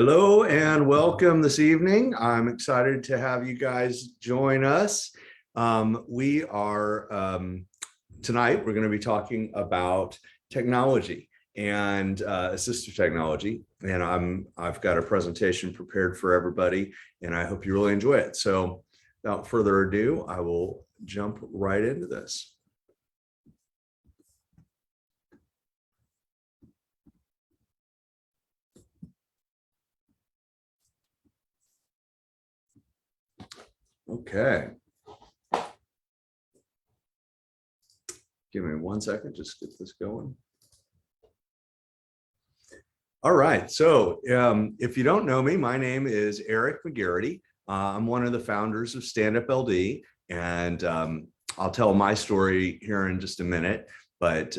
Hello and welcome this evening. I'm excited to have you guys join us. We are tonight, we're going to be talking about technology and assistive technology. And I've got a presentation prepared for everybody, and I hope you really enjoy it. So without further ado, I will jump right into this. Okay. Give me 1 second, just get this going. All right, so if you don't know me, my name is Eric McGehearty. I'm one of the founders of Stand Up LD, and I'll tell my story here in just a minute. But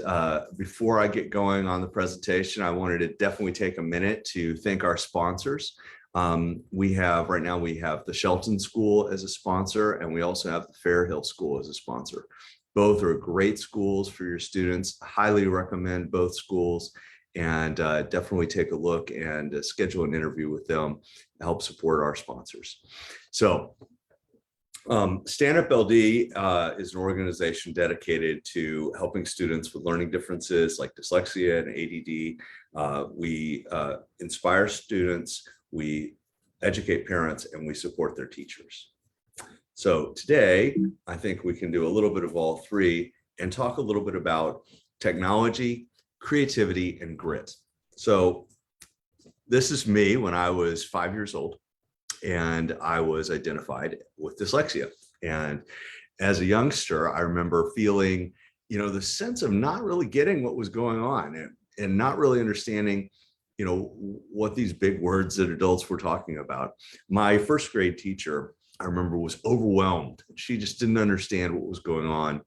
before I get going on the presentation, I wanted to definitely take a minute to thank our sponsors. Right now we have the Shelton School as a sponsor, and we also have the Fairhill School as a sponsor. Both are great schools for your students. Highly recommend both schools, and definitely take a look and schedule an interview with them to help support our sponsors. So Stand Up LD is an organization dedicated to helping students with learning differences like dyslexia and ADD. We inspire students, we educate parents, and we support their teachers. So today, I think we can do a little bit of all three and talk a little bit about technology, creativity, and grit. So this is me when I was 5 years old, and I was identified with dyslexia. And as a youngster, I remember feeling, the sense of not really getting what was going on and not really understanding, what these big words that adults were talking about. My first grade teacher, I remember, was overwhelmed. She just didn't understand what was going on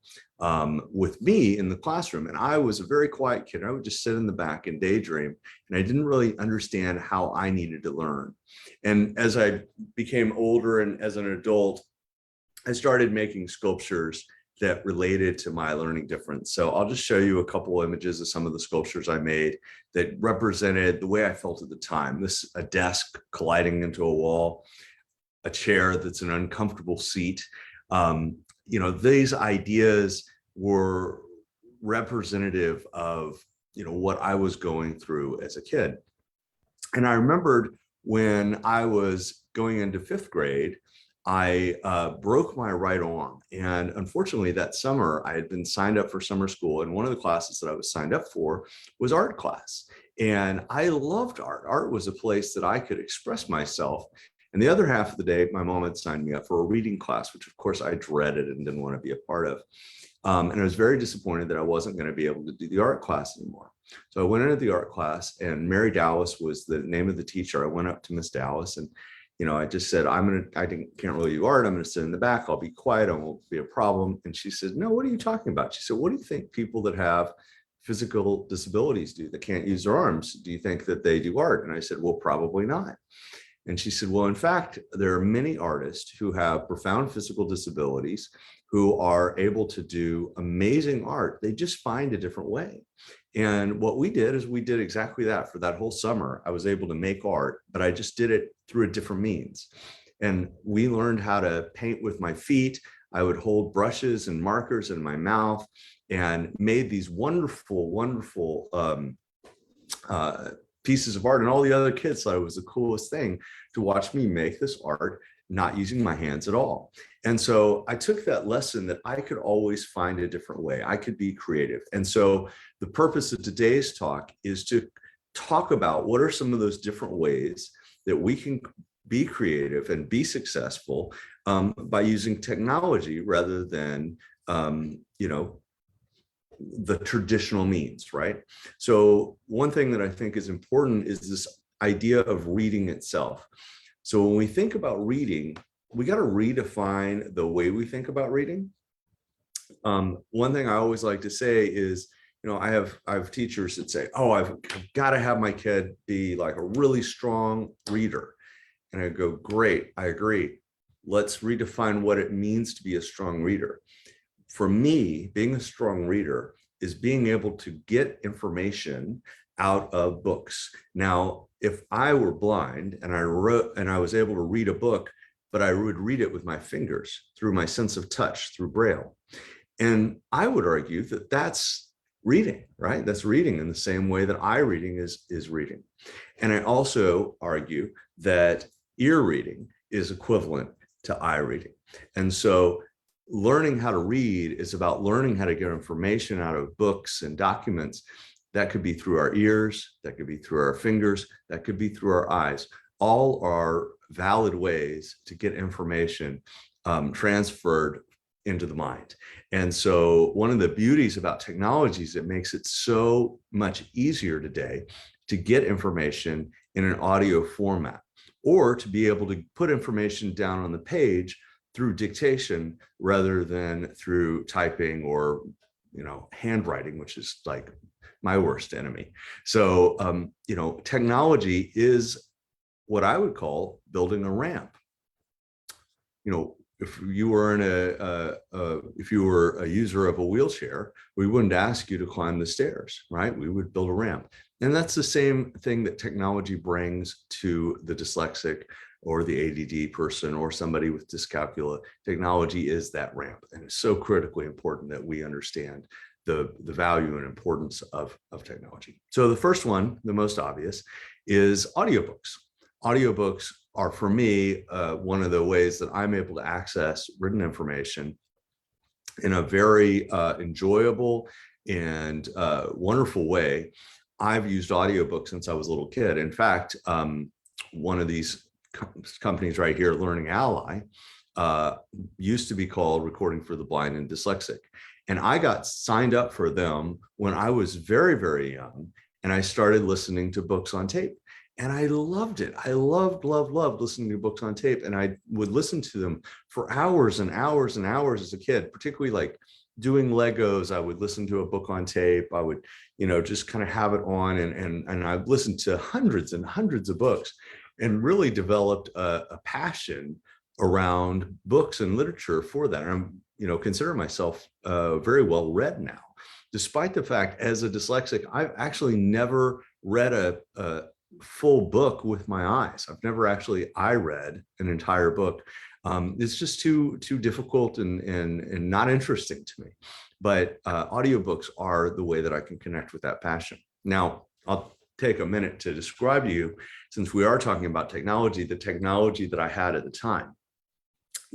with me in the classroom. And I was a very quiet kid. I would just sit in the back and daydream, and I didn't really understand how I needed to learn. And as I became older and as an adult, I started making sculptures that related to my learning difference. So I'll just show you a couple of images of some of the sculptures I made that represented the way I felt at the time. A desk colliding into a wall, a chair that's an uncomfortable seat. These ideas were representative of, what I was going through as a kid. And I remembered when I was going into 5th grade, I broke my right arm. And unfortunately, that summer, I had been signed up for summer school. And one of the classes that I was signed up for was art class. And I loved art. Art was a place that I could express myself. And the other half of the day, my mom had signed me up for a reading class, which of course I dreaded and didn't want to be a part of. And I was very disappointed that I wasn't going to be able to do the art class anymore. So I went into the art class, and Mary Dallas was the name of the teacher. I went up to Miss Dallas, and I just said, can't really do art. I'm going to sit in the back. I'll be quiet. I won't be a problem. And she said, no, what are you talking about? She said, what do you think people that have physical disabilities do, that can't use their arms? Do you think that they do art? And I said, well, probably not. And she said, well, in fact, there are many artists who have profound physical disabilities who are able to do amazing art. They just find a different way. And what we did is we did exactly that for that whole summer. I was able to make art, but I just did it through a different means. And we learned how to paint with my feet. I would hold brushes and markers in my mouth and made these wonderful, wonderful pieces of art. And all the other kids thought it was the coolest thing to watch me make this art, not using my hands at all. And so I took that lesson that I could always find a different way. I could be creative. And so the purpose of today's talk is to talk about what are some of those different ways that we can be creative and be successful by using technology rather than, the traditional means, right? So one thing that I think is important is this idea of reading itself. So when we think about reading, we got to redefine the way we think about reading. One thing I always like to say is, I have teachers that say, oh, I've got to have my kid be like a really strong reader. And I go, great, I agree. Let's redefine what it means to be a strong reader. For me, being a strong reader is being able to get information out of books. Now, if I were blind and I was able to read a book, but I would read it with my fingers through my sense of touch, through Braille. And I would argue that that's reading, right? That's reading in the same way that eye reading is reading. And I also argue that ear reading is equivalent to eye reading. And so learning how to read is about learning how to get information out of books and documents. That could be through our ears, that could be through our fingers, that could be through our eyes. All are valid ways to get information transferred into the mind. And so one of the beauties about technology is it makes it so much easier today to get information in an audio format, or to be able to put information down on the page through dictation rather than through typing or, handwriting, which is like my worst enemy. So, technology is what I would call building a ramp. If you were if you were a user of a wheelchair, we wouldn't ask you to climb the stairs, right? We would build a ramp. And that's the same thing that technology brings to the dyslexic or the ADD person or somebody with dyscalculia. Technology is that ramp, and it's so critically important that we understand the value and importance of technology. So the first one, the most obvious, is audiobooks. Audiobooks are, for me, one of the ways that I'm able to access written information in a very enjoyable and wonderful way. I've used audiobooks since I was a little kid. In fact, one of these companies right here, Learning Ally, used to be called Recording for the Blind and Dyslexic. And I got signed up for them when I was very, very young, and I started listening to books on tape. And I loved it. I loved listening to books on tape. And I would listen to them for hours and hours and hours as a kid, particularly like doing Legos. I would listen to a book on tape. I would, just kind of have it on. And I've listened to hundreds and hundreds of books and really developed a passion around books and literature for that. And I'm, consider myself very well read now, despite the fact as a dyslexic, I've actually never read a full book with my eyes. I've never actually read an entire book. It's just too difficult and not interesting to me. But audiobooks are the way that I can connect with that passion. Now, I'll take a minute to describe to you, since we are talking about technology, the technology that I had at the time.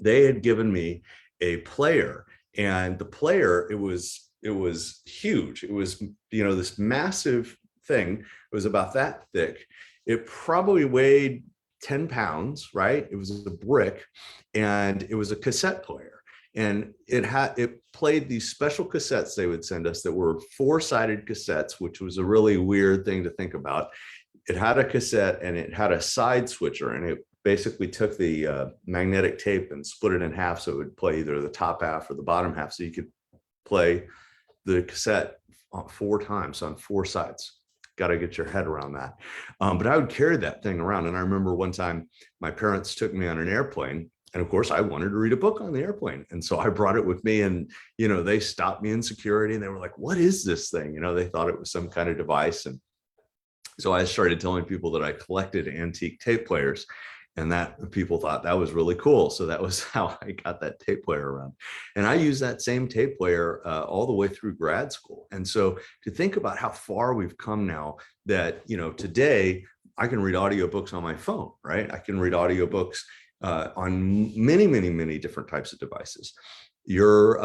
They had given me a player, and the player, it was huge. It was, this massive thing. It was about that thick. It probably weighed 10 pounds, right? It was a brick, and it was a cassette player. And it played these special cassettes they would send us that were 4-sided cassettes, which was a really weird thing to think about. It had a cassette and it had a side switcher, and it basically took the magnetic tape and split it in half so it would play either the top half or the bottom half, so you could play the cassette 4 times on 4 sides. Got to get your head around that. But I would carry that thing around. And I remember one time my parents took me on an airplane, and of course I wanted to read a book on the airplane. And so I brought it with me, and, they stopped me in security and they were like, "What is this thing?" They thought it was some kind of device. And so I started telling people that I collected antique tape players, and that people thought that was really cool. So that was how I got that tape player around. And I used that same tape player all the way through grad school. And so to think about how far we've come now, that, today I can read audiobooks on my phone, right? I can read audiobooks on many, many, many different types of devices. Your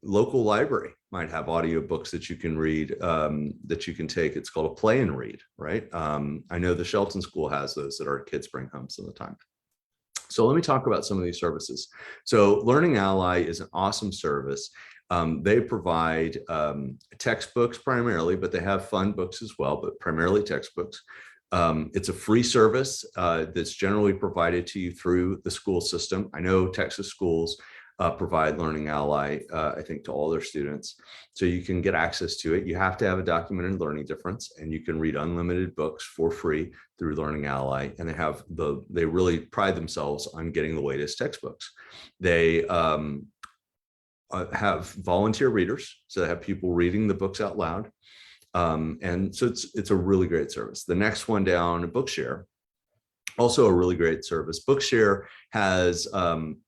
local library might have audiobooks that you can read, that you can take. It's called a play and read, right? I know the Shelton School has those that our kids bring home some of the time. So let me talk about some of these services. So Learning Ally is an awesome service. They provide textbooks primarily, but they have fun books as well, but primarily textbooks. It's a free service that's generally provided to you through the school system. I know Texas schools provide Learning Ally, I think, to all their students. So you can get access to it. You have to have a documented learning difference, and you can read unlimited books for free through Learning Ally. And they really pride themselves on getting the latest textbooks. They have volunteer readers, so they have people reading the books out loud. And so it's a really great service. The next one down, Bookshare, also a really great service. Bookshare has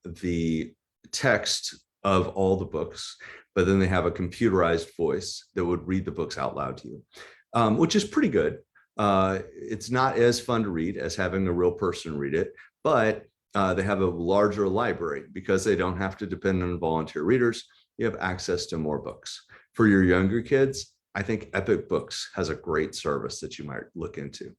the text of all the books, but then they have a computerized voice that would read the books out loud to you, which is pretty good. It's not as fun to read as having a real person read it, but they have a larger library because they don't have to depend on volunteer readers. You have access to more books. For your younger kids, I think Epic Books has a great service that you might look into.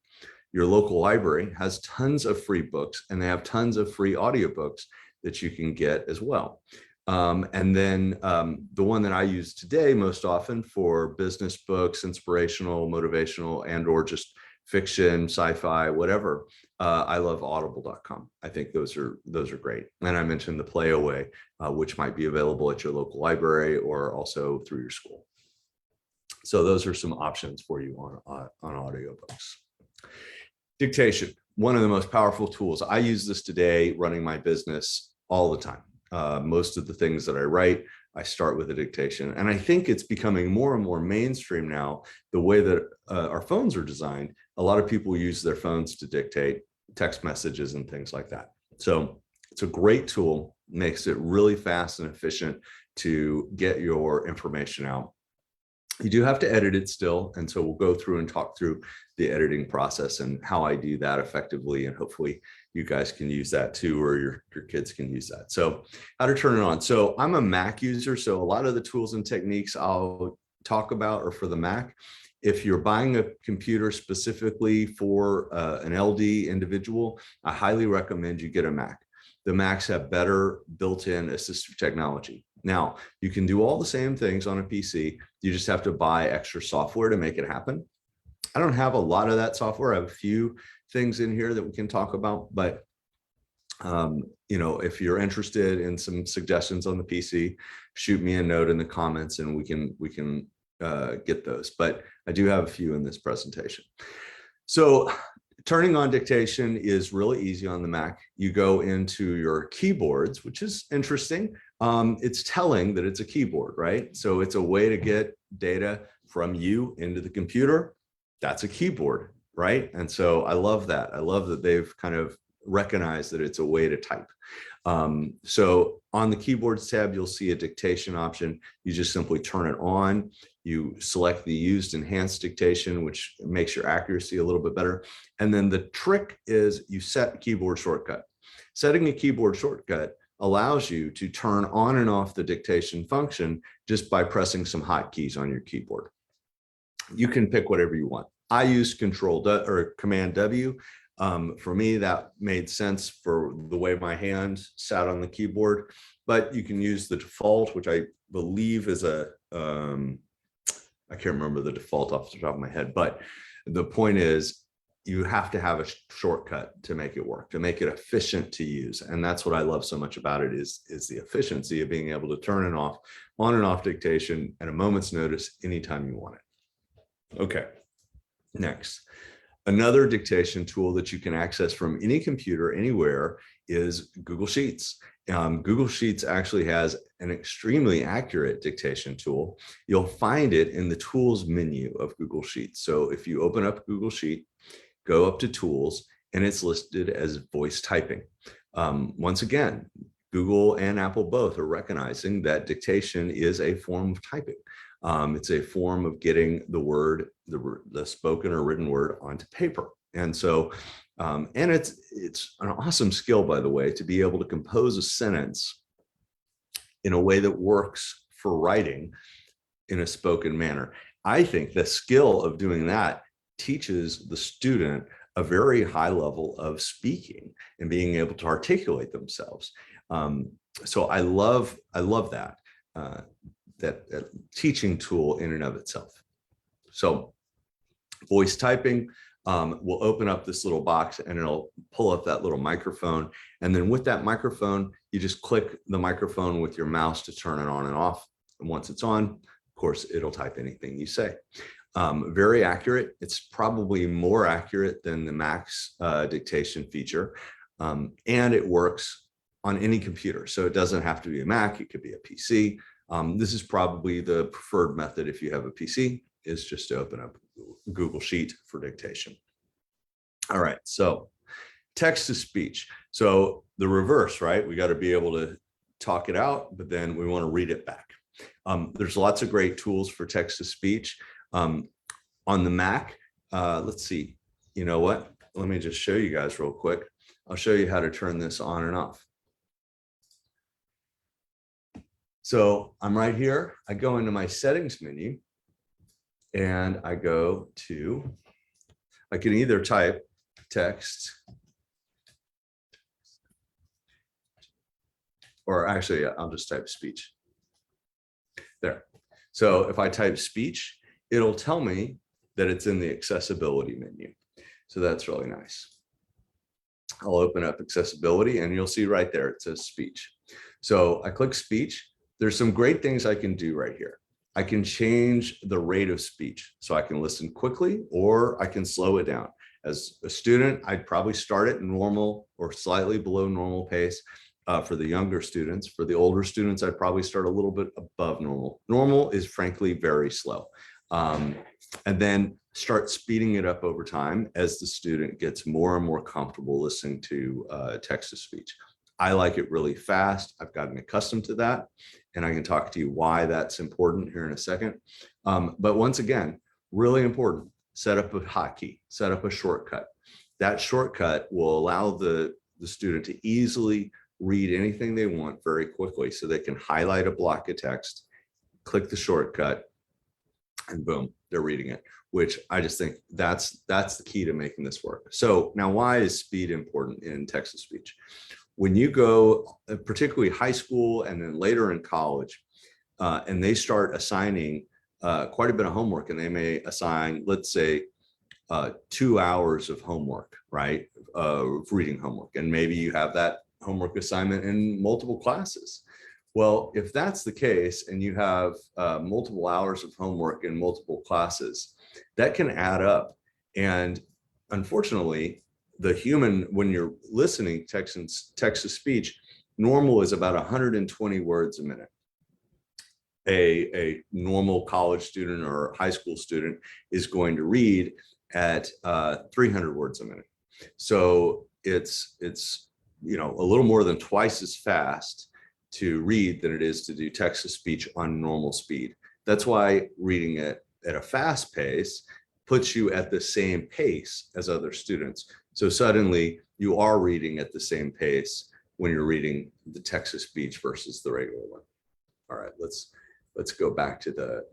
Your local library has tons of free books, and they have tons of free audiobooks that you can get as well. And then the one that I use today most often for business books, inspirational, motivational, and or just fiction, sci-fi, whatever, I love audible.com. I think those are great. And I mentioned the Playaway, which might be available at your local library or also through your school. So those are some options for you on audiobooks. Dictation, one of the most powerful tools. I use this today running my business all the time. Most of the things that I write, I start with a dictation. And I think it's becoming more and more mainstream now, the way that our phones are designed. A lot of people use their phones to dictate text messages and things like that. So it's a great tool, makes it really fast and efficient to get your information out. You do have to edit it still. And so we'll go through and talk through the editing process and how I do that effectively. And hopefully you guys can use that too, or your kids can use that. So how to turn it on. So I'm a Mac user. So a lot of the tools and techniques I'll talk about are for the Mac. If you're buying a computer specifically for an LD individual, I highly recommend you get a Mac. The Macs have better built-in assistive technology. Now, you can do all the same things on a PC. You just have to buy extra software to make it happen. I don't have a lot of that software. I have a few things in here that we can talk about, but if you're interested in some suggestions on the PC, shoot me a note in the comments and we can get those. But I do have a few in this presentation. So turning on dictation is really easy on the Mac. You go into your keyboards, which is interesting. It's telling that it's a keyboard, right? So it's a way to get data from you into the computer. That's a keyboard, right? And so I love that. I love that they've kind of recognized that it's a way to type. So on the keyboards tab, you'll see a dictation option. You just simply turn it on. You select the used enhanced dictation, which makes your accuracy a little bit better. And then the trick is you set a keyboard shortcut. Setting a keyboard shortcut allows you to turn on and off the dictation function just by pressing some hotkeys on your keyboard. You can pick whatever you want. I use Command W. For me, that made sense for the way my hand sat on the keyboard, but you can use the default, which I believe is I can't remember the default off the top of my head, but the point is you have to have a shortcut to make it work, to make it efficient to use. And that's what I love so much about it is the efficiency of being able to turn and off, on and off dictation at a moment's notice anytime you want it. Okay, next. Another dictation tool that you can access from any computer anywhere is Google Sheets. Google Sheets actually has an extremely accurate dictation tool. You'll find it in the tools menu of Google Sheets. So if you open up Google Sheet, go up to tools, and it's listed as voice typing. Once again, Google and Apple both are recognizing that dictation is a form of typing. It's a form of getting the word, the spoken or written word onto paper. And so, and it's an awesome skill, by the way, to be able to compose a sentence in a way that works for writing in a spoken manner. I think the skill of doing that teaches the student a very high level of speaking and being able to articulate themselves. So I love that. That teaching tool in and of itself. So voice typing will open up this little box and it'll pull up that little microphone. And then with that microphone, you just click the microphone with your mouse to turn it on and off. And once it's on, of course, it'll type anything you say. Very accurate. It's probably more accurate than the Mac's dictation feature. And it works on any computer. So it doesn't have to be a Mac, it could be a PC. This is probably the preferred method if you have a PC. is just to open up Google Sheet for dictation. All right, so text to speech. So the reverse, right? We got to be able to talk it out, but then we want to read it back. There's lots of great tools for text to speech. On the Mac, let's see, you know what? Let me just show you guys real quick. I'll show you how to turn this on and off. So I'm right here. I go into my settings menu and I go to, I can either type text, or actually, I'll just type speech. There. So if I type speech, it'll tell me that it's in the accessibility menu. So that's really nice. I'll open up accessibility and you'll see right there, it says speech. So I click speech. There's some great things I can do right here. I can change the rate of speech. So I can listen quickly or I can slow it down. As a student, I'd probably start at normal or slightly below normal pace. For the younger students. For the older students, I'd probably start a little bit above normal. Normal is frankly very slow. And then start speeding it up over time as the student gets more and more comfortable listening to text to speech. I like it really fast. I've gotten accustomed to that, and I can talk to you why that's important here in a second. But once again, really important, set up a hotkey, set up a shortcut. That shortcut will allow the student to easily read anything they want very quickly, so they can highlight a block of text, click the shortcut, and boom, they're reading it, which I just think that's the key to making this work. So now, why is speed important in text to speech? When you go, particularly high school and then later in college, and they start assigning quite a bit of homework, and they may assign, let's say, 2 hours of homework, right? Reading homework, and maybe you have that homework assignment in multiple classes. Well, if that's the case and you have multiple hours of homework in multiple classes, that can add up. And unfortunately, the human, when you're listening text to speech, normal is about 120 words a minute. A normal college student or high school student is going to read at 300 words a minute. So it's a little more than twice as fast to read than it is to do text to speech on normal speed. That's why reading it at a fast pace puts you at the same pace as other students. So suddenly you are reading at the same pace when you're reading the text to speech versus the regular one. All right, let's go back to the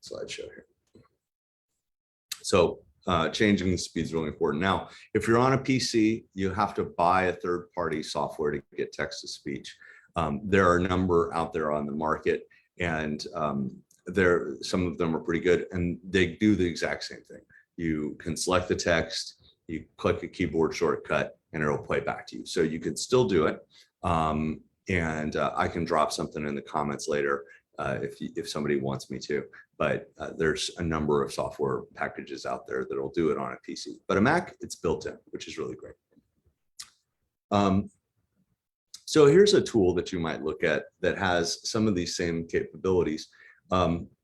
slideshow here. So changing the speed is really important. Now, if you're on a PC, you have to buy a third-party software to get text to speech. There are a number out there on the market, and some of them are pretty good, and they do the exact same thing. You can select the text, you click a keyboard shortcut, and it'll play back to you. So you can still do it, and I can drop something in the comments later if somebody wants me to. But there's a number of software packages out there that'll do it on a PC. But a Mac, it's built in, which is really great. So here's a tool that you might look at that has some of these same capabilities.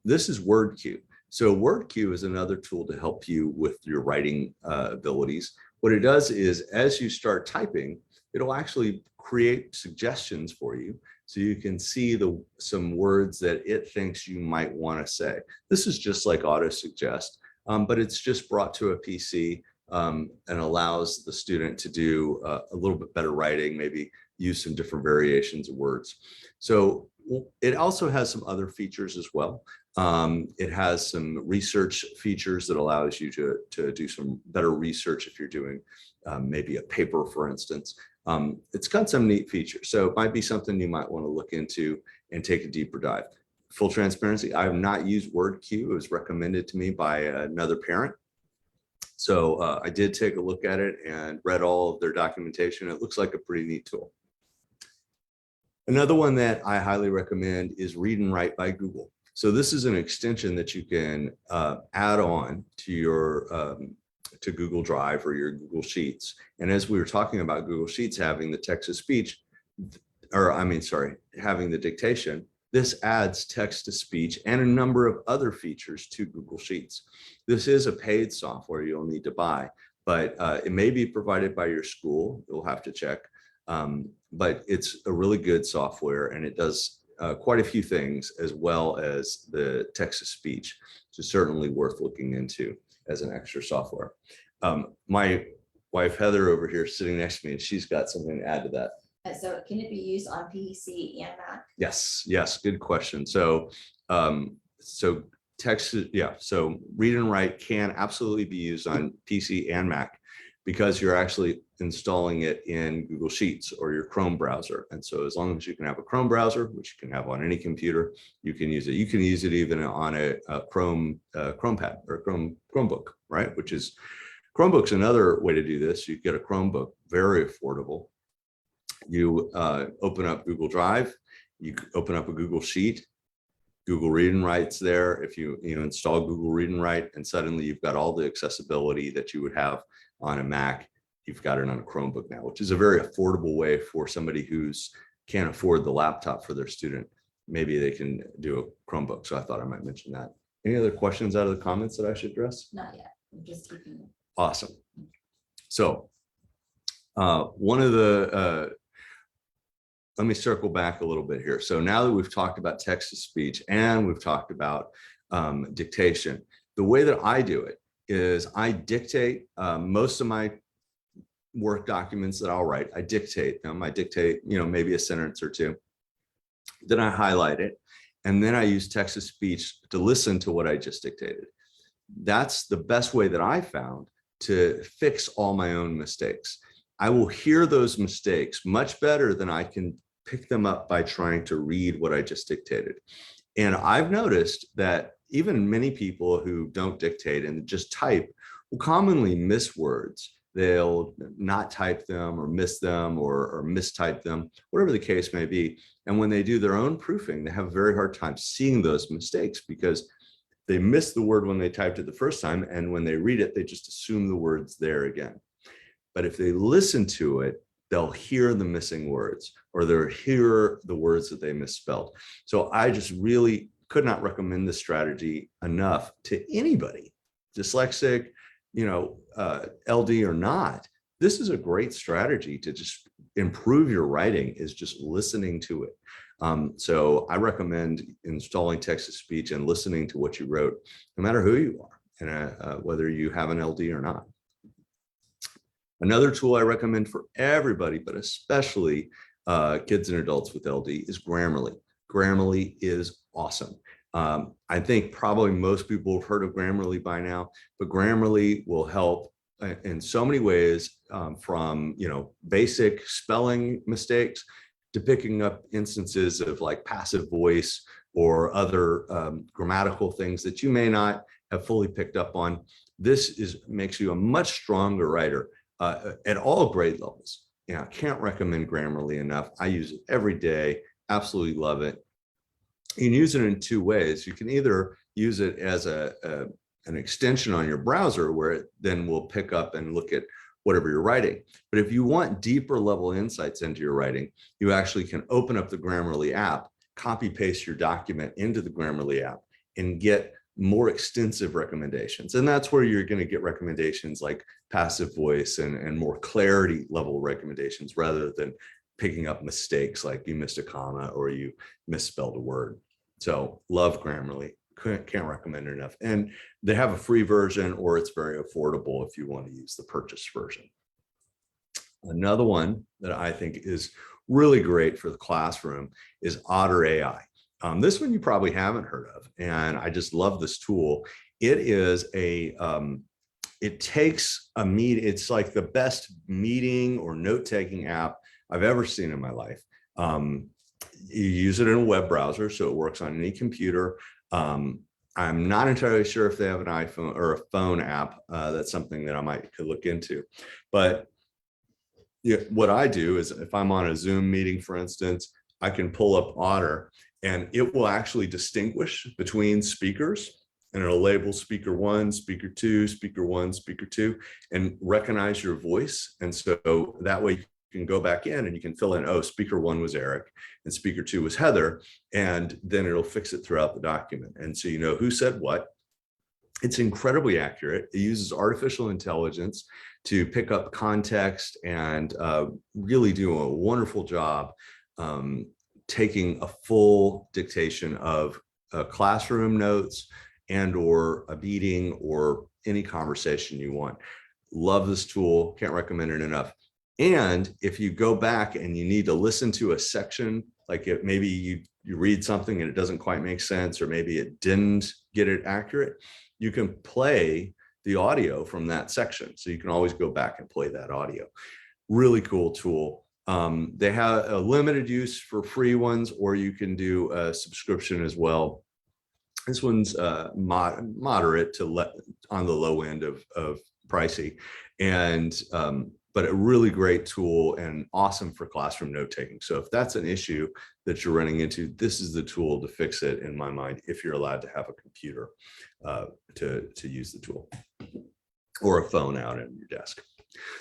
This is WordQ. So WordQ is another tool to help you with your writing abilities. What it does is, as you start typing, it'll actually create suggestions for you, so you can see some words that it thinks you might want to say. This is just like auto-suggest, but it's just brought to a PC and allows the student to do a little bit better writing, maybe use some different variations of words. So it also has some other features as well. It has some research features that allows you to do some better research if you're doing maybe a paper, for instance. It's got some neat features, so it might be something you might want to look into and take a deeper dive. Full transparency, I have not used WordQ. It was recommended to me by another parent. So I did take a look at it and read all of their documentation. It looks like a pretty neat tool. Another one that I highly recommend is Read and Write by Google. So this is an extension that you can add on to your to Google Drive or your Google Sheets. And as we were talking about Google Sheets having the text to speech, or I mean, sorry, having the dictation, this adds text to speech and a number of other features to Google Sheets. This is a paid software you'll need to buy, but it may be provided by your school. You'll have to check. But it's a really good software, and it does quite a few things as well as the text to speech. So certainly worth looking into as an extra software. My wife Heather over here sitting next to me, and she's got something to add to that. So can it be used on PC and Mac? Yes, good question. So text, so read and write can absolutely be used on PC and Mac, because you're actually installing it in Google Sheets or your Chrome browser. And so as long as you can have a Chrome browser, which you can have on any computer, you can use it. You can use it even on a Chromepad or Chromebook, right? Which is, Chromebook's another way to do this. You get a Chromebook, very affordable. You open up Google Drive, you open up a Google Sheet, Google Read and Write's there. If you install Google Read and Write, and suddenly you've got all the accessibility that you would have on a Mac, you've got it on a Chromebook now, which is a very affordable way for somebody who's can't afford the laptop for their student. Maybe they can do a Chromebook. So I thought I might mention that. Any other questions out of the comments that I should address? Not yet. I'm just keeping it. Awesome. So one of the, let me circle back a little bit here. So now that we've talked about text to speech and we've talked about dictation, the way that I do it is I dictate most of my work documents that I'll write. I dictate them. I dictate, maybe a sentence or two. Then I highlight it. And then I use text to speech to listen to what I just dictated. That's the best way that I found to fix all my own mistakes. I will hear those mistakes much better than I can pick them up by trying to read what I just dictated. And I've noticed that even many people who don't dictate and just type will commonly miss words. They'll not type them or miss them or mistype them, whatever the case may be. And when they do their own proofing, they have a very hard time seeing those mistakes because they missed the word when they typed it the first time. And when they read it, they just assume the word's there again. But if they listen to it, they'll hear the missing words or they'll hear the words that they misspelled. So I just really could not recommend this strategy enough to anybody, dyslexic, LD or not. This is a great strategy to just improve your writing, is just listening to it. So I recommend installing text to speech and listening to what you wrote, no matter who you are and whether you have an LD or not. Another tool I recommend for everybody, but especially kids and adults with LD, is Grammarly. Grammarly is awesome. I think probably most people have heard of Grammarly by now, but Grammarly will help in so many ways, from basic spelling mistakes to picking up instances of like passive voice or other grammatical things that you may not have fully picked up on. This makes you a much stronger writer at all grade levels. I can't recommend Grammarly enough. I use it every day. Absolutely love it. You can use it in two ways. You can either use it as an extension on your browser where it then will pick up and look at whatever you're writing. But if you want deeper level insights into your writing, you actually can open up the Grammarly app, copy paste your document into the Grammarly app and get more extensive recommendations. And that's where you're going to get recommendations like passive voice and more clarity level recommendations rather than picking up mistakes like you missed a comma or you misspelled a word. So love Grammarly. Can't recommend it enough. And they have a free version, or it's very affordable if you want to use the purchased version. Another one that I think is really great for the classroom is Otter AI. This one you probably haven't heard of, and I just love this tool. It is it takes a meeting. It's like the best meeting or note-taking app I've ever seen in my life. You use it in a web browser, so it works on any computer. I'm not entirely sure if they have an iPhone or a phone app. That's something that I could look into. But what I do is if I'm on a Zoom meeting, for instance, I can pull up Otter and it will actually distinguish between speakers, and it'll label speaker 1, speaker 2, speaker 1, speaker 2, and recognize your voice. And so that way you can go back in and you can fill in, oh, speaker 1 was Eric and speaker 2 was Heather, and then it'll fix it throughout the document. And so you know who said what. It's incredibly accurate. It uses artificial intelligence to pick up context and really do a wonderful job taking a full dictation of classroom notes and or a meeting or any conversation you want. Love this tool, can't recommend it enough. And if you go back and you need to listen to a section, like maybe you read something and it doesn't quite make sense, or maybe it didn't get it accurate, you can play the audio from that section. So you can always go back and play that audio. Really cool tool. They have a limited use for free ones, or you can do a subscription as well. This one's moderate to on the low end of pricey, and but a really great tool and awesome for classroom note taking. So if that's an issue that you're running into, this is the tool to fix it, in my mind, if you're allowed to have a computer to use the tool, or a phone out on your desk.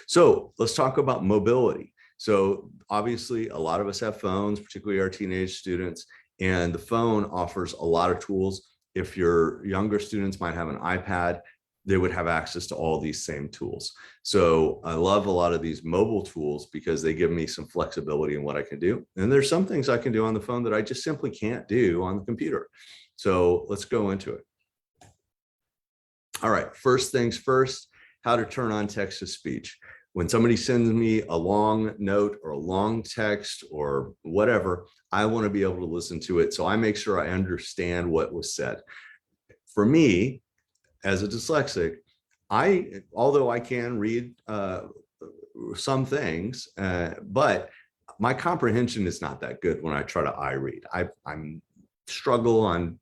So let's talk about mobility. So obviously a lot of us have phones, particularly our teenage students, and the phone offers a lot of tools. If your younger students might have an iPad, they would have access to all these same tools. So I love a lot of these mobile tools because they give me some flexibility in what I can do. And there's some things I can do on the phone that I just simply can't do on the computer. So let's go into it. All right, first things first, how to turn on text to speech. When somebody sends me a long note or a long text or whatever, I want to be able to listen to it. So I make sure I understand what was said. For me, as a dyslexic, although I can read some things, but my comprehension is not that good when I try to read. I struggle on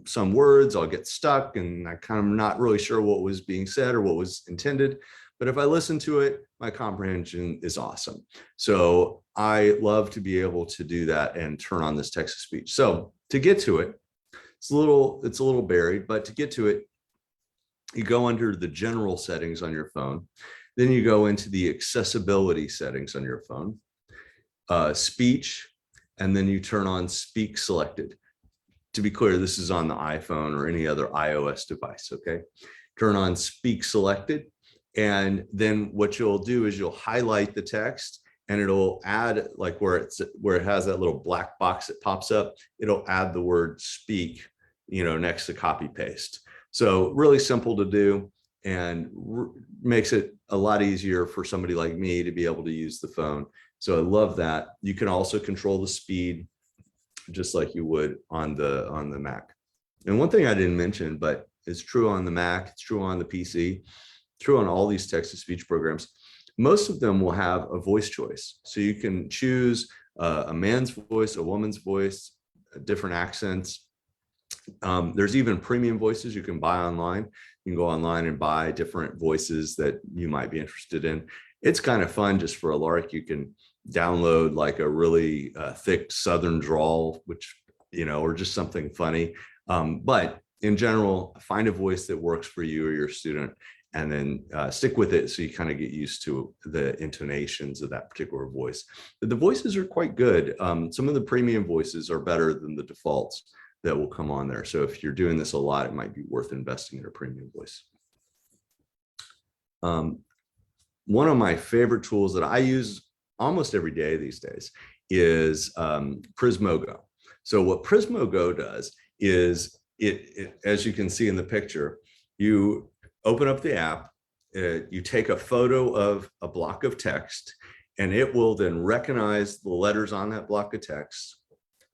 some words, I'll get stuck and I kind of not really sure what was being said or what was intended. But if I listen to it, my comprehension is awesome. So I love to be able to do that and turn on this text to speech. So to get to it, it's a little buried, but to get to it, you go under the general settings on your phone. Then you go into the accessibility settings on your phone, speech, and then you turn on speak selected. To be clear, this is on the iPhone or any other iOS device, okay? Turn on speak selected. And then what you'll do is you'll highlight the text and it'll add, like where it has that little black box that pops up, it'll add the word speak, next to copy paste. So really simple to do and makes it a lot easier for somebody like me to be able to use the phone. So I love that. You can also control the speed just like you would on the Mac. And one thing I didn't mention, but it's true on the Mac, it's true on the PC, true on all these text-to-speech programs. Most of them will have a voice choice. So you can choose a man's voice, a woman's voice, different accents. There's even premium voices you can buy online. You can go online and buy different voices that you might be interested in. It's kind of fun just for a lark. You can download like a really thick Southern drawl, which, or just something funny. But in general, find a voice that works for you or your student, and then stick with it so you kind of get used to the intonations of that particular voice. But the voices are quite good. Some of the premium voices are better than the defaults that will come on there. So if you're doing this a lot, it might be worth investing in a premium voice. One of my favorite tools that I use almost every day these days is Prismogo. So what Prismogo does is it, as you can see in the picture, you open up the app, you take a photo of a block of text, and it will then recognize the letters on that block of text,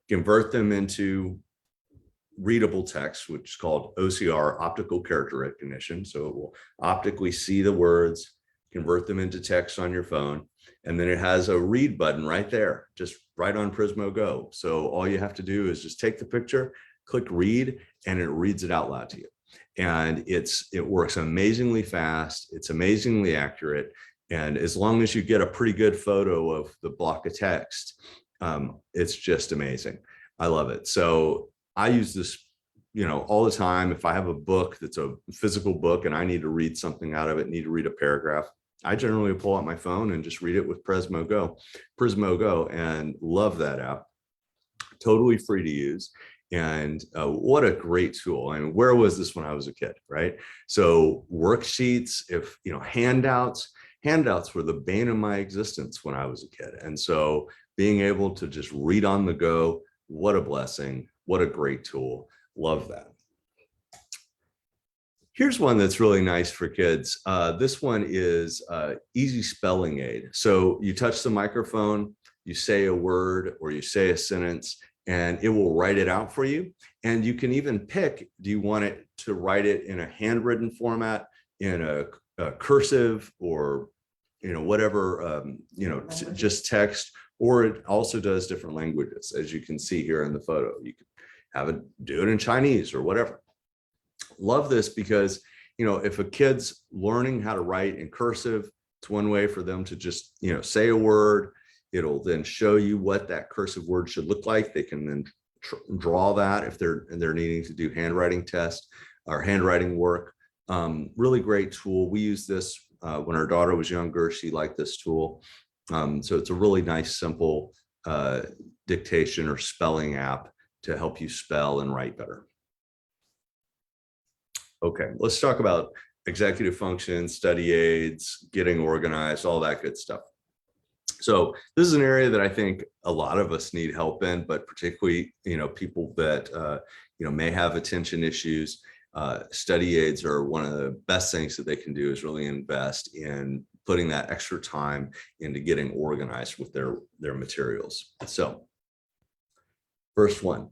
convert them into readable text, which is called OCR, optical character recognition. So it will optically see the words, convert them into text on your phone, and then it has a read button right there, just right on Prismogo. So all you have to do is just take the picture, click read, and it reads it out loud to you. And it works amazingly fast. It's amazingly accurate. And as long as you get a pretty good photo of the block of text, it's just amazing. I love it. So I use this, all the time. If I have a book that's a physical book and I need to read something out of it, need to read a paragraph, I generally pull out my phone and just read it with Prismo Go, and love that app. Totally free to use. And what a great tool. I mean, where was this when I was a kid, right? So worksheets, if, handouts were the bane of my existence when I was a kid. And so being able to just read on the go, what a blessing, what a great tool. Love that. Here's one that's really nice for kids. This one is easy spelling aid. So you touch the microphone, you say a word or you say a sentence, and it will write it out for you. And you can even pick, do you want it to write it in a handwritten format, in a cursive, or whatever, just text, or it also does different languages, as you can see here in the photo. You can have it do it in Chinese or whatever. Love this because, if a kid's learning how to write in cursive, it's one way for them to just, say a word. It'll then show you what that cursive word should look like. They can then draw that if they're needing to do handwriting test or handwriting work. Really great tool. We use this when our daughter was younger. She liked this tool. So it's a really nice, simple dictation or spelling app to help you spell and write better. Okay, let's talk about executive functions, study aids, getting organized, all that good stuff. So this is an area that I think a lot of us need help in, but particularly, people that, may have attention issues. Study aids are one of the best things that they can do, is really invest in putting that extra time into getting organized with their materials. So first one,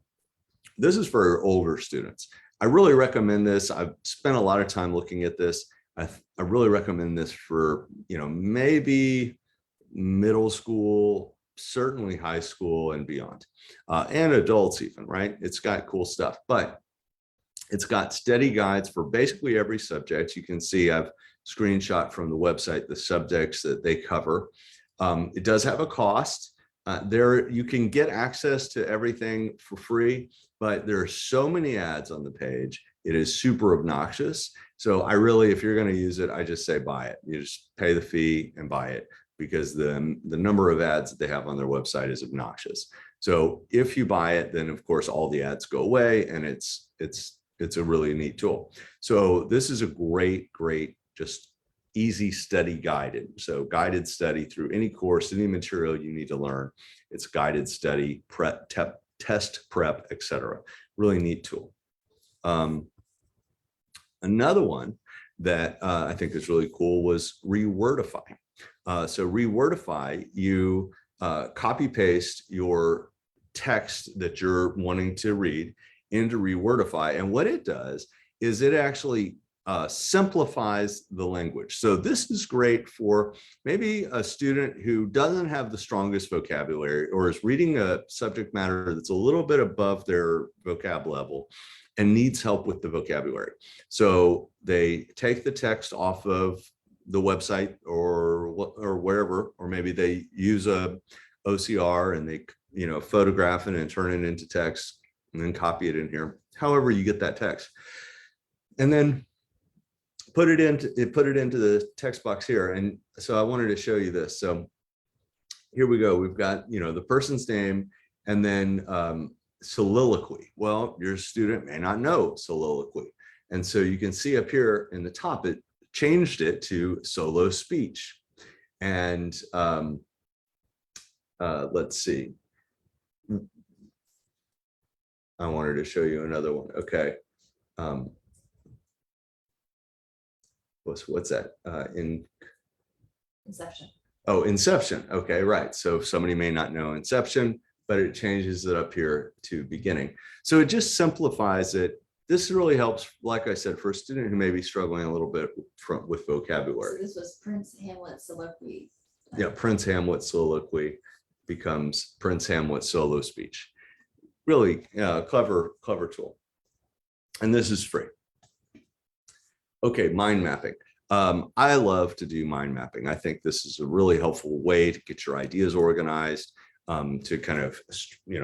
this is for older students. I really recommend this. I've spent a lot of time looking at this. I really recommend this for, maybe middle school, certainly high school and beyond, and adults even, right? It's got cool stuff, but it's got study guides for basically every subject. You can see I've screenshot from the website the subjects that they cover. It does have a cost. There you can get access to everything for free, but there are so many ads on the page. It is super obnoxious. So I really, if you're going to use it, I just say buy it. You just pay the fee and buy it, because the number of ads that they have on their website is obnoxious. So if you buy it, then of course all the ads go away, and it's a really neat tool. So this is a great, just easy study guided. So guided study through any course, any material you need to learn. It's guided study, prep, test prep, etc. Really neat tool. Another one that I think is really cool was Rewordify. So Rewordify, you copy paste your text that you're wanting to read into Rewordify, and what it does is it actually simplifies the language. So this is great for maybe a student who doesn't have the strongest vocabulary, or is reading a subject matter that's a little bit above their vocab level and needs help with the vocabulary. So they take the text off of the website or wherever, or maybe they use a OCR and they photograph it and turn it into text and then copy it in here. However you get that text, and then put it into the text box here. And so I wanted to show you this. So here we go. We've got the person's name, and then soliloquy. Well, your student may not know soliloquy, and so you can see up here in the top it changed it to solo speech. And let's see. I wanted to show you another one. Okay. What's that? Inception. Oh, Inception. Okay, right. So somebody may not know Inception, but it changes it up here to beginning. So it just simplifies it. This really helps, like I said, for a student who may be struggling a little bit with vocabulary. So this was Prince Hamlet's soliloquy. Yeah, Prince Hamlet's soliloquy becomes Prince Hamlet's solo speech. Really clever tool. And this is free. Okay, mind mapping. I love to do mind mapping. I think this is a really helpful way to get your ideas organized, to kind of,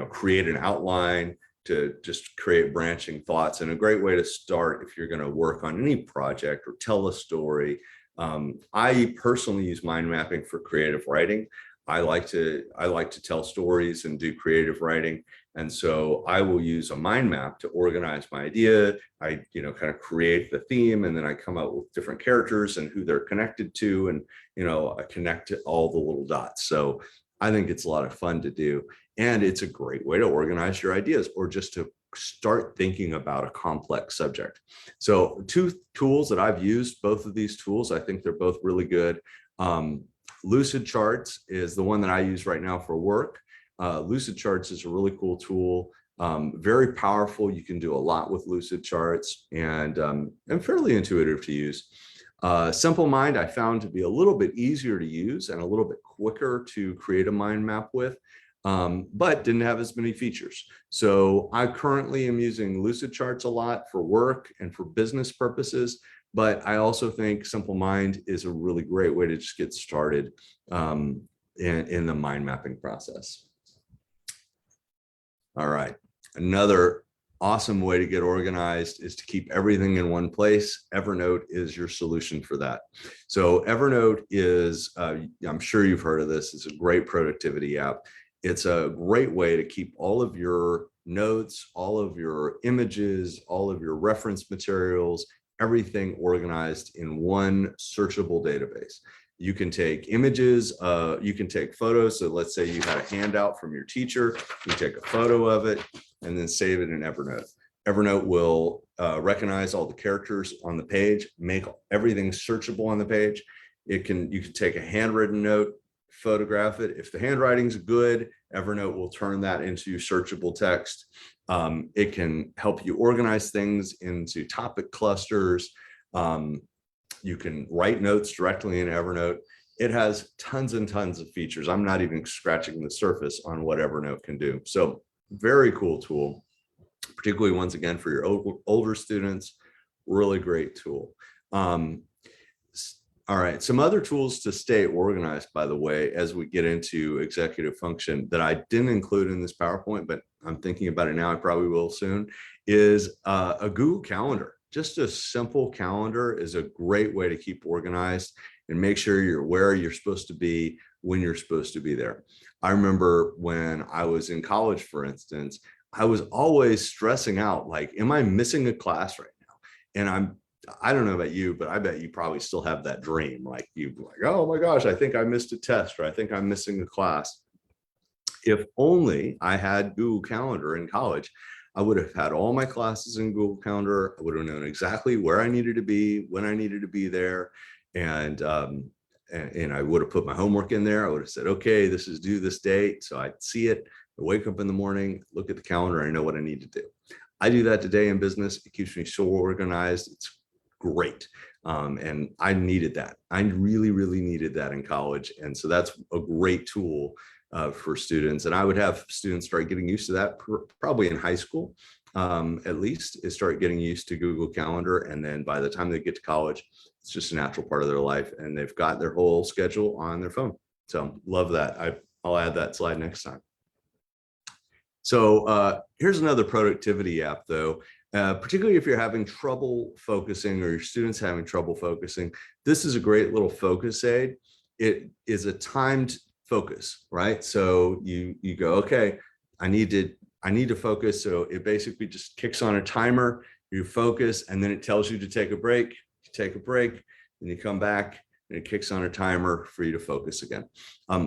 create an outline, to just create branching thoughts, and a great way to start if you're going to work on any project or tell a story. I personally use mind mapping for creative writing. I like to tell stories and do creative writing. And so I will use a mind map to organize my idea. I, kind of create the theme, and then I come up with different characters and who they're connected to, and, I connect to all the little dots. So I think it's a lot of fun to do. And it's a great way to organize your ideas, or just to start thinking about a complex subject. So two tools that I've used, both of these tools, I think they're both really good. Lucid Charts is the one that I use right now for work. Lucid Charts is a really cool tool, very powerful. You can do a lot with Lucid Charts, and fairly intuitive to use. Simple Mind I found to be a little bit easier to use and a little bit quicker to create a mind map with, but didn't have as many features. So I currently am using Lucid Charts a lot for work and for business purposes, but I also think Simple Mind is a really great way to just get started in the mind mapping process. All right, another awesome way to get organized is to keep everything in one place. Evernote is your solution for that. So Evernote is, I'm sure you've heard of this, it's a great productivity app. It's a great way to keep all of your notes, all of your images, all of your reference materials, everything organized in one searchable database. You can take images, you can take photos. So let's say you had a handout from your teacher, you take a photo of it and then save it in Evernote. Evernote will recognize all the characters on the page, make everything searchable on the page. You can take a handwritten note, photograph it. If the handwriting's good, Evernote will turn that into searchable text. It can help you organize things into topic clusters. You can write notes directly in Evernote. It has tons and tons of features. I'm not even scratching the surface on what Evernote can do. So very cool tool, particularly once again for your older students, really great tool. All right, some other tools to stay organized, by the way, as we get into executive function that I didn't include in this PowerPoint, but I'm thinking about it now, I probably will soon, is a Google Calendar. Just a simple calendar is a great way to keep organized and make sure you're where you're supposed to be when you're supposed to be there. I remember when I was in college, for instance, I was always stressing out, like, am I missing a class right now? And I don't know about you, but I bet you probably still have that dream. Like oh my gosh, I think I missed a test, or I think I'm missing a class. If only I had Google Calendar in college, I would have had all my classes in Google Calendar. I would have known exactly where I needed to be, when I needed to be there. And I would have put my homework in there. I would have said, okay, this is due this date. So I'd see it, I wake up in the morning, look at the calendar, I know what I need to do. I do that today in business. It keeps me so organized. It's great. And I needed that. I really, really needed that in college. And so that's a great tool for students. And I would have students start getting used to that probably in high school, at least, is start getting used to Google Calendar. And then by the time they get to college, it's just a natural part of their life. And they've got their whole schedule on their phone. So love that. I'll add that slide next time. So here's another productivity app, though. Particularly if you're having trouble focusing, or your students having trouble focusing, this is a great little focus aid. It is a timed focus, right? So you go, okay, I need to focus. So it basically just kicks on a timer, you focus, and then it tells you to take a break. You take a break, and you come back, and it kicks on a timer for you to focus again.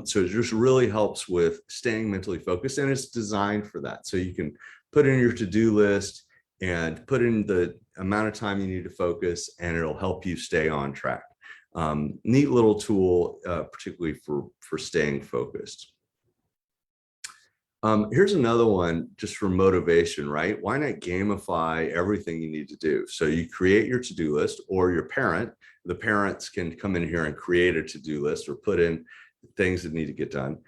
So it just really helps with staying mentally focused, and it's designed for that. So you can put in your to-do list and put in the amount of time you need to focus, and it'll help you stay on track. Neat little tool, particularly for staying focused. Here's another one just for motivation, right? Why not gamify everything you need to do? So you create your to-do list, or the parents can come in here and create a to-do list or put in things that need to get done.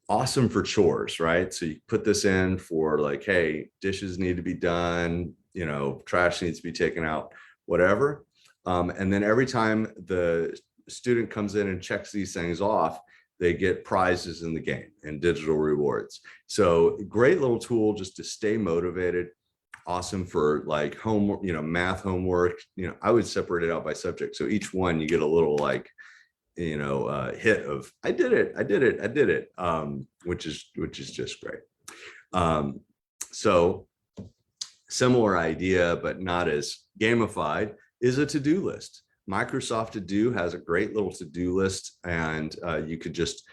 Awesome for chores, right? So you put this in for like, hey, dishes need to be done, trash needs to be taken out, whatever. And then every time the student comes in and checks these things off, they get prizes in the game and digital rewards. So great little tool just to stay motivated. awesome for like homework, math homework. I would separate it out by subject. So each one you get a little like, hit of I did it, I did it, I did it, which is just great. So similar idea, but not as gamified, is a to-do list. Microsoft To Do has a great little to-do list, and you could just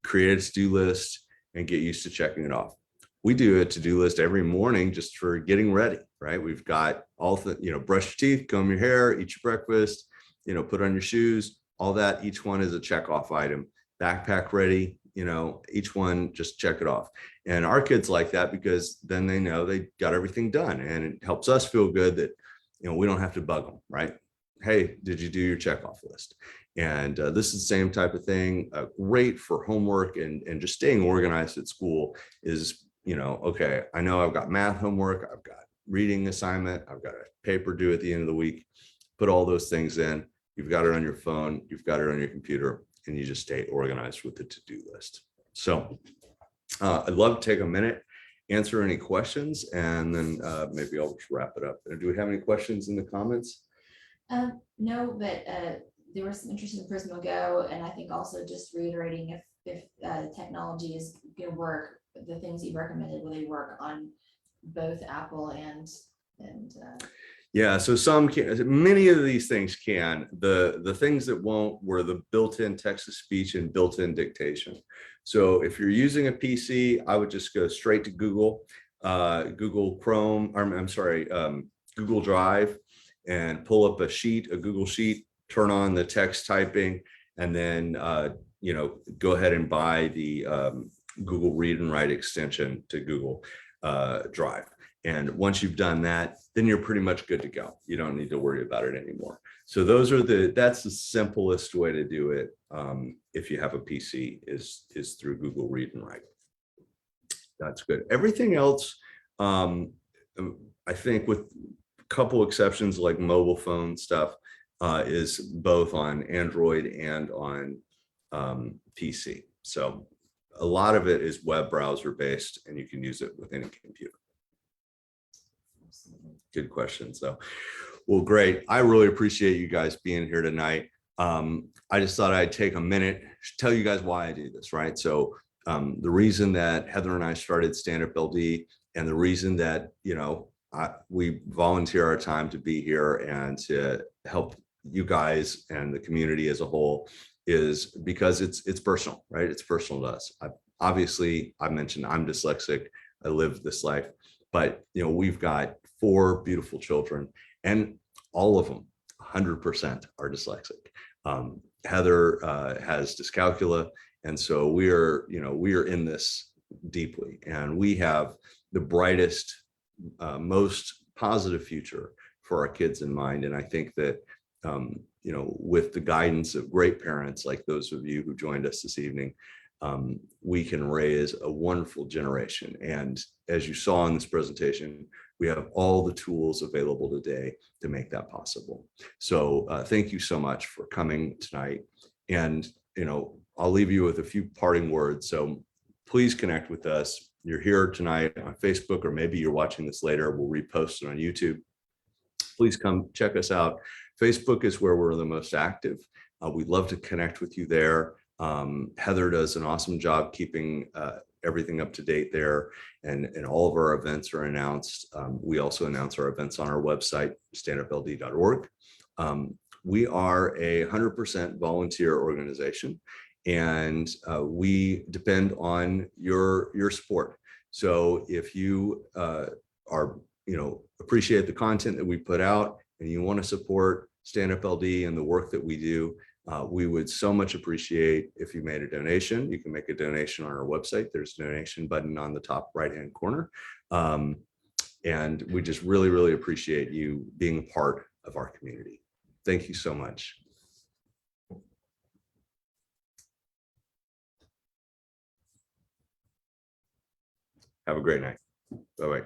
create a to-do list and get used to checking it off. We do a to-do list every morning just for getting ready, right? We've got all the, brush your teeth, comb your hair, eat your breakfast, put on your shoes, all that. Each one is a check off item. Backpack ready, each one, just check it off. And our kids like that because then they know they got everything done, and it helps us feel good that, we don't have to bug them, right? Hey, did you do your check off list? And this is the same type of thing, great for homework and just staying organized at school is, okay, I know I've got math homework, I've got reading assignment, I've got a paper due at the end of the week. Put all those things in, you've got it on your phone, you've got it on your computer, and you just stay organized with the to-do list. So I'd love to take a minute, answer any questions, and then maybe I'll just wrap it up. Do we have any questions in the comments? No, but there was some interest in Prisma Go, and I think also just reiterating if technology is going to work, the things you recommended, will they work on both Apple and yeah, so some can, many of these things can. The things that won't were the built-in text-to-speech and built-in dictation. So if you're using a PC, I would just go straight to Google, Google Chrome, or I'm sorry, Google Drive, and pull up a Google Sheet, turn on the text typing, and then go ahead and buy the Google Read and Write extension to Google Drive. And once you've done that, then you're pretty much good to go. You don't need to worry about it anymore. So that's the simplest way to do it. If you have a PC is through Google Read and Write. That's good. Everything else, I think with a couple exceptions like mobile phone stuff, is both on Android and on PC. So a lot of it is web browser based, and you can use it with any computer. Good question. So, well, great. I really appreciate you guys being here tonight. I just thought I'd take a minute to tell you guys why I do this, right? So the reason that Heather and I started Stand Up LD, and the reason that, we volunteer our time to be here and to help you guys and the community as a whole is because it's personal, right? It's personal to us. Obviously, I mentioned I'm dyslexic. I live this life, but we've got 4 beautiful children, and all of them 100% are dyslexic. Heather has dyscalculia, and so we are in this deeply, and we have the brightest, most positive future for our kids in mind. And I think that with the guidance of great parents like those of you who joined us this evening, we can raise a wonderful generation. And as you saw in this presentation, we have all the tools available today to make that possible. So thank you so much for coming tonight. And, I'll leave you with a few parting words. So please connect with us. You're here tonight on Facebook, or maybe you're watching this later. We'll repost it on YouTube. Please come check us out. Facebook is where we're the most active. We'd love to connect with you there. Heather does an awesome job keeping everything up to date there, and all of our events are announced. We also announce our events on our website, standupld.org. We are a 100% volunteer organization, and we depend on your support. So if you appreciate the content that we put out and you want to support Stand Up LD and the work that we do, we would so much appreciate if you made a donation. You can make a donation on our website. There's a donation button on the top right-hand corner. And we just really, really appreciate you being a part of our community. Thank you so much. Have a great night. Bye-bye.